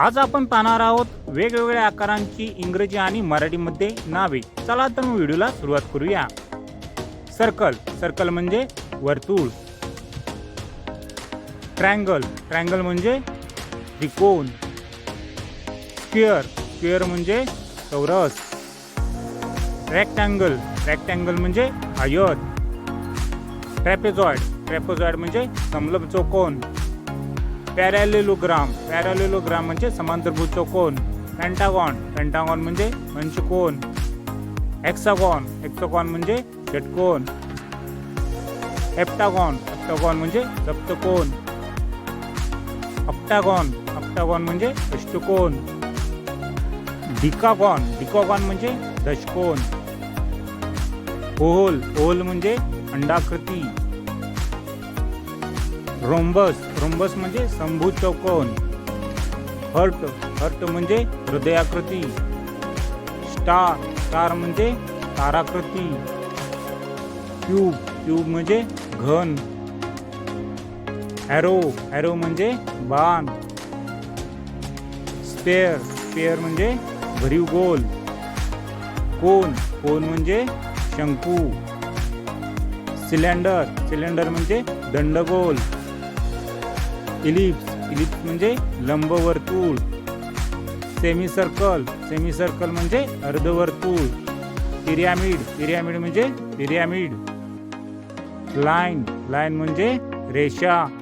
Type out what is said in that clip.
आज आपण पाहणार आहोत वेगवेगळ्या आकारांची इंग्रजी आणि मराठीमध्ये नावे. चला तर मग व्हिडिओला सुरुवात करूया. सर्कल, सर्कल म्हणजे वर्तुळ. ट्रायंगल, ट्रायंगल म्हणजे त्रिकोण. स्क्वेअर, स्क्वेअर म्हणजे चौरस. रेक्टँगल, रेक्टँगल म्हणजे आयत. ट्रॅपेझॉइड, ट्रॅपेझॉइड म्हणजे समलंब चौकोन. पॅरालेलोग्राम, पॅरालेलोग्राम म्हणजे समांतरभुज चौकोन. पेंटागॉन, पेंटागॉन म्हणजे पंचकोन. हेक्सागॉन, हेक्सागॉन म्हणजे षटकोन. हेप्टागॉन, हेप्टागॉन म्हणजे सप्तकोन. ऑक्टागॉन, ऑक्टागॉन म्हणजे अष्टकोन. डिकागॉन, डिकागॉन म्हणजे दशकोन. ओव्हल, ओव्हल म्हणजे अंडाकृती. रोम्बस, रोम्बस म्हणजे समभुज चौकोन. हर्ट, हर्ट म्हणजे हृदयाकृती. स्टार, स्टार म्हणजे ताराकृती. क्यूब, क्यूब म्हणजे घन. ॲरो, ॲरो म्हणजे बाण. स्पेअर, स्पेअर म्हणजे भरीव गोल. कोन, कोन म्हणजे शंकू. सिलेंडर, सिलेंडर म्हणजे दंडगोल. इलिप्स, इलिप्स म्हणजे लंबवर्तुळ. सेमी सर्कल, सेमी सर्कल म्हणजे अर्धवर्तुळ. पिरॅमिड, पिरॅमिड म्हणजे पिरॅमिड. लाईन, लाईन म्हणजे रेषा.